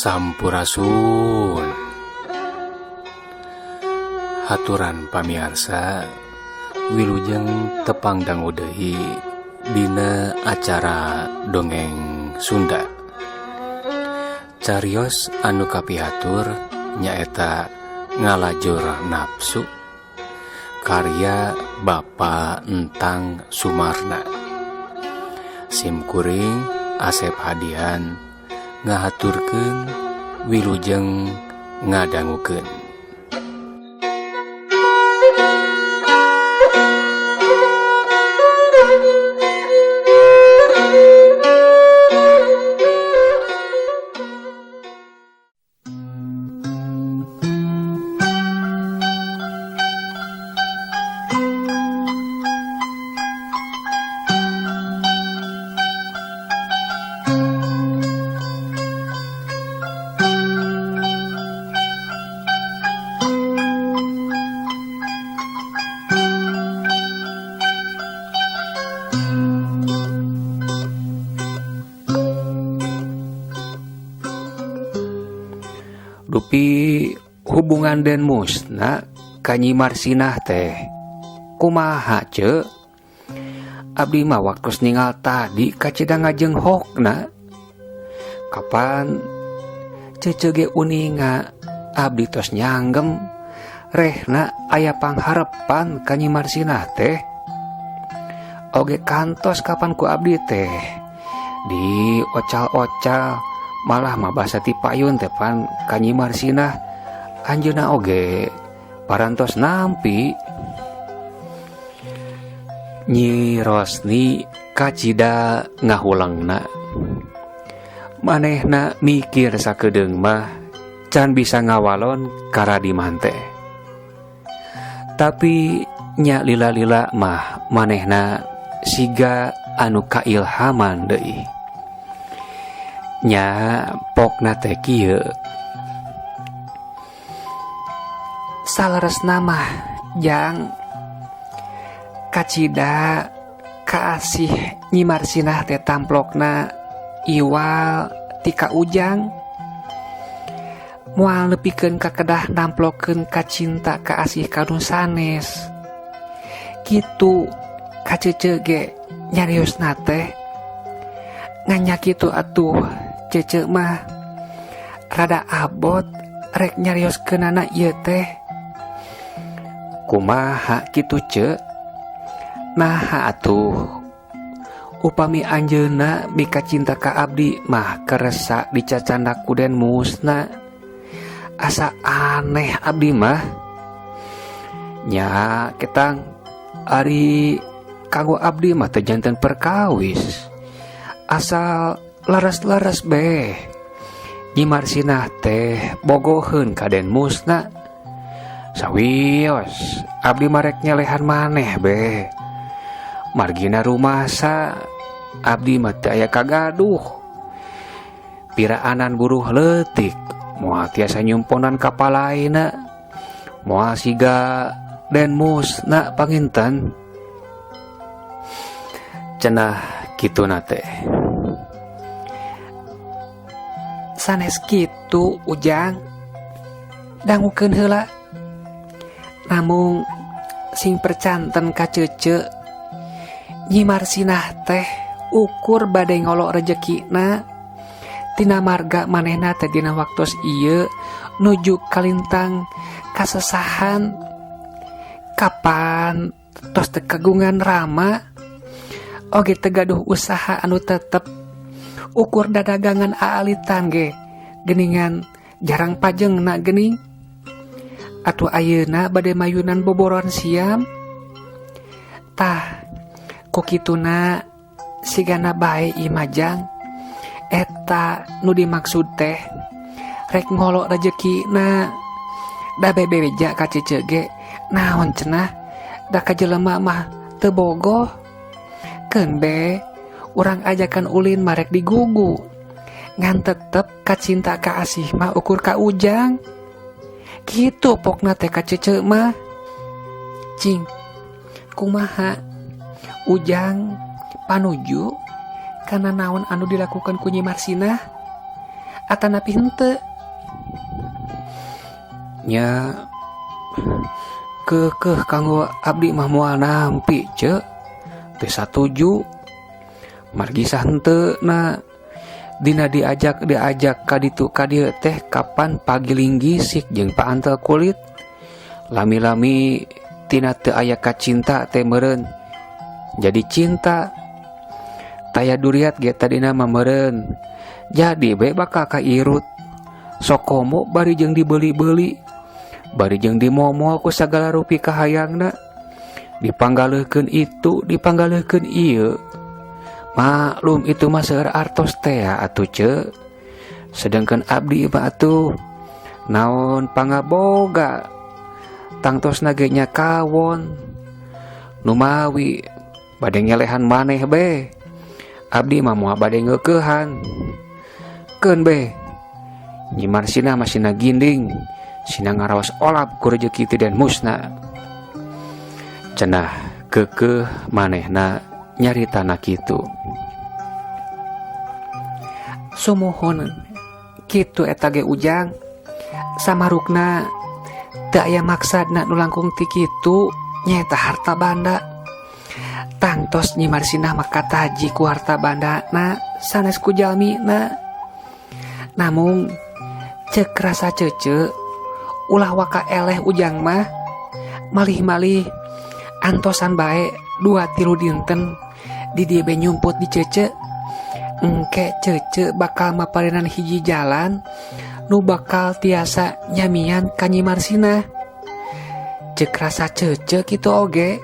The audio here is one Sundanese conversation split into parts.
Sampurasun. Haturan pamiarsa wilujeng tepang dangu deui dina acara dongeng Sunda. Carios anu kapihatur nyaeta Ngalajur Nafsu karya Bapak Entang Sumarna. Simkuring Asep Hadian ngahaturkeun wilujeng ngadangukeun. Dupi hubungan den musna ka Nyi Marsinah teh kumaha ce? Abdi mah waktos ningal tadi kacidang ngajenghokna. Kapan cece ge uninga abdi tos nyanggem rehna aya pangharepan ka Nyi Marsinah teh. Oge kantos kapan ku abdi teh di ocal-ocal malah mah basa ti payun tepan ka Nyi Marsinah anjeunna oge parantos nampi. Nyi Rosni kacida ngahulengna, manehna mikir sakedeung mah can bisa ngawalon ka Radiman teh. Tapi nya lila-lila mah manehna siga anu kailhaman deui. Nya pokna teh kieu, salaresna mah jang kacida kaasih Nyi Marsinah teh tamplokna iwal ti ka ujang moal nepikeun ka kedah namplokeun ka cinta kaasih kanu sanes kitu kacece ge nyariosna teh nganya kitu atuh. Cece mah rada abot rek nyarioskeunana ieu teh. Kumaha kitu ce? Naha atuh upami anjeunna mika cinta ka abdi mah keresa dicacandak ku den musna. Asa aneh abdi mah. Nya ketang ari kanggo abdi mah teh janten perkawis. Asal laras-laras beh Nyi Marsinah teh bogoheun ka den musna. Sawios abdi marek nyelehan maneh beh. Margina rumasa abdi mah teu aya kagaduh. Piraanan buruh leutik moal tiasa nyumponan kapalaina moal siga den musna panginten. Cenah kituna teh. Sanes kitu ujang dangukeun heula. Namung sing percanten ka cece Nyi Marsinah teh ukur bade ngolok rejekina tina marga manehna teh dina waktos ieu nuju kalintang kasesahan. Kapan tos teu kagungan rama oge teu gaduh usaha anu tetep. Ukur dadagangan aalitan ge geningan jarang pajengna gening. Atuh ayeuna bade mayunan boboron siam. Tah kukituna sigana bae imajang eta nu dimaksud teh rek ngolok rejekina da bebeja ka cece ge naon cenah da ka jelema mah teu bogoh. Keun be urang ajakan ulin marek digugu ngan tetep kacinta ka asih mah ukur ka ujang. Kitu pokna teh ka cece mah. Cing kumaha ujang panuju kana naon anu dilakukan ku Nyi Marsinah? atanapi henteu nya kekeh kanggo abdi mah moal nampi ce teu satuju margi sahenteu na dina diajak ka ditu ka dieu teh kapan pagiling gisik jeung paantel kulit lami-lami tina teu aya kacinta teh meureun jadi cinta taya duriat ge tadina mah meureun jadi bae bakal kairut sok komo bari jeung dibeli-beli bari jeung dimomol ku sagala rupi kahayangna dipanggaleukeun itu dipanggaleukeun ieu maklum itu mah seueur artos teh atuh ce sedangkan abdi mah atuh naon pangaboga tangtosna ge nya kawon nu mawi bade ngelehan maneh be abdi mah moal bade ngeukehan keun be Nyi Marsina masina ginding sina ngaraos olap ku rezeki ti Den Musna cenah keukeuh manehna nyaritana kitu sumuhun kitu eta ge Ujang samarukna teu aya maksadna nu langkung ti kitu nyaeta harta banda tangtos Nyi Marsina mah kataji ku harta bandana sanes ku jalmina namung ceuk rasa cece ulah waka eleh Ujang mah malih-malih antosan bae 2-3 dinten di dieu be nyumput di cece engke cece bakal maparenan hiji jalan nu bakal tiasa nyamian ka Nyi Marsina ceuk rasa cece kitu oge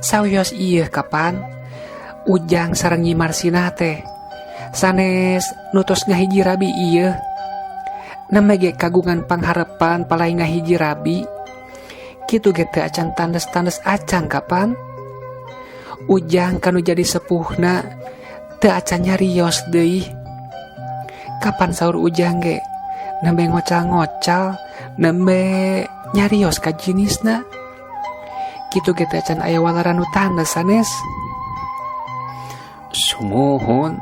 sawios ieu kapan Ujang sareng Nyi Marsina teh sanes nutus ngahiji rabi ieu namege kagungan pangharepan palai ngahiji rabi kitu ge teu acan tandes-tandes acan kapan Ujang kanu jadi sepuhna teu acan nyarios deui kapan saur Ujang ge nembe ngocal-ngocal nembe nyarios ka jinisna kitu ge teu acan aya walaran nu tandes sanes sumuhun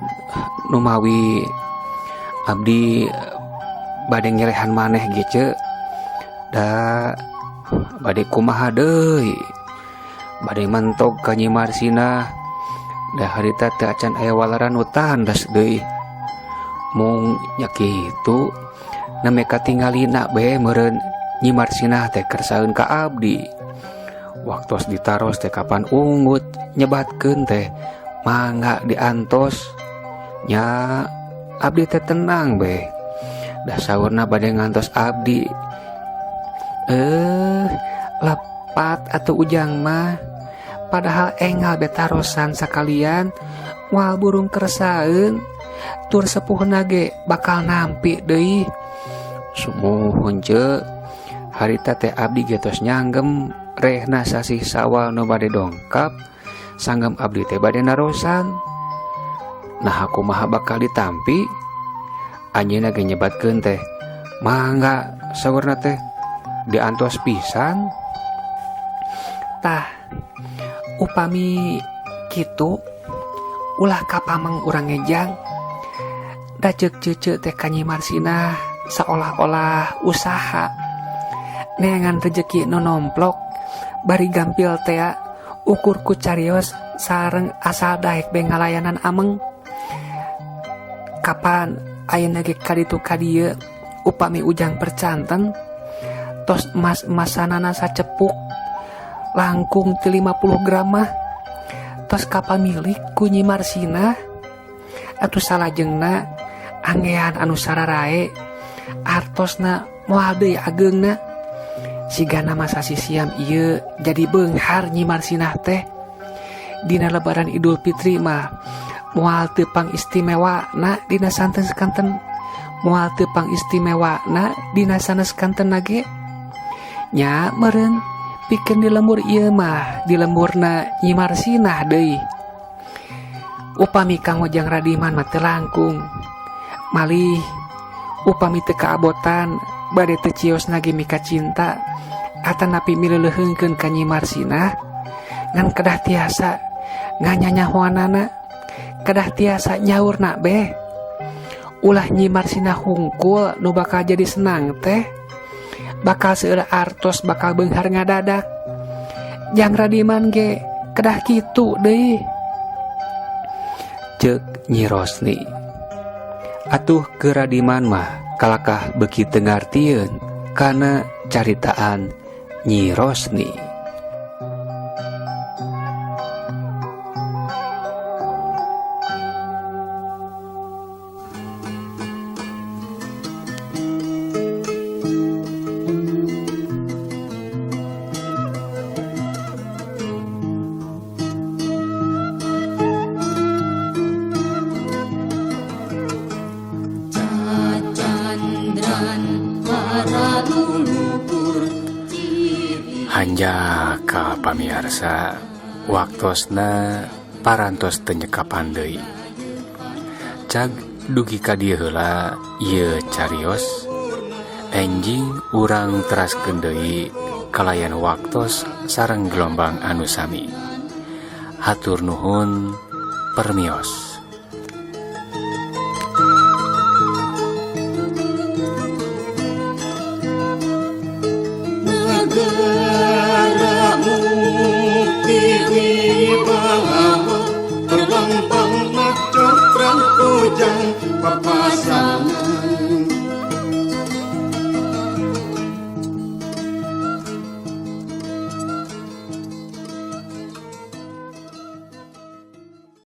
nu mawi abdi bade ngelehan maneh ge ce da bade kumaha deui bade mantog ka Nyi Marsina da harita teu acan aya walaran nu tandas deui mung nya kitu name katinggalina bae meureun Nyi Marsina teh kersaeun ka abdi waktos ditaros teh kapan ungut nyebatkeun teh mangga diantos nya abdi teh tenang bae da saurna bade ngantos abdi lepat atuh Ujang mah padahal enggal betarosan sakalian moal burung kersaeun tur sepuhna ge bakal nampi deui sumuhun ce harita teh abdi ge tos nyanggem rehna sasih Sawal nu bade dongkap sanggem abdi teh bade narosan nah kumaha bakal ditampi anjeunna ge nyebatkeun teh mangga saurna teh diantos pisan tah upami kitu ulah kapameng urang ngejang da ceuk cece teh ka Nyi Marsina seolah-olah usaha neangan rejeki nu nomplok bari gampil teh ukur ku carios sareng asal daek be ngalayanan ameng kapan ayeuna ge kaditu ka dieu upami Ujang percanten tos emas-emasanana sacepuk langkung ti 50 gram mah tos kapamilik ku Nyi Marsina atuh salajengna anggean anu sararae artosna moal deui ageungna sigana masa sisiam ieu jadi beunghar Nyi Marsina teh dina lebaran Idul Fitri mah moal teu pangistimewana dina santen sekanten moal teu pangistimewana dina sanes kanten nage nya meureun pikeun di lembur ieu mah di lemburna Nyi Marsina deui upami Kang Ojang Radiman mah teu langkung malih upami teu kaabotan bade teu cios nage mika cinta atanapi mileuleheungkeun ka Nyi Marsina ngan kedah tiasa nganyanyahoanana kedah tiasa nyaurna beh ulah nyimar sina hungkul nu bakal jadi senang teh, bakal seueur artos bakal beunghar ngadadak. Jang Radiman ge kedah kitu deui, Ceuk Nyi Rosni. Atuh ke Radiman mah kalakah beuki teu ngartieun kana caritaan Nyi Rosni. Hanjaka pamiarsa, waktosna parantos teu nyekapan deui. Cag dugi ka dieu heula ieu carios, enjing urang teraskeun deui kalayan waktos sareng gelombang anu sami. Hatur nuhun, permios. Terlambang macet terang kujang papasan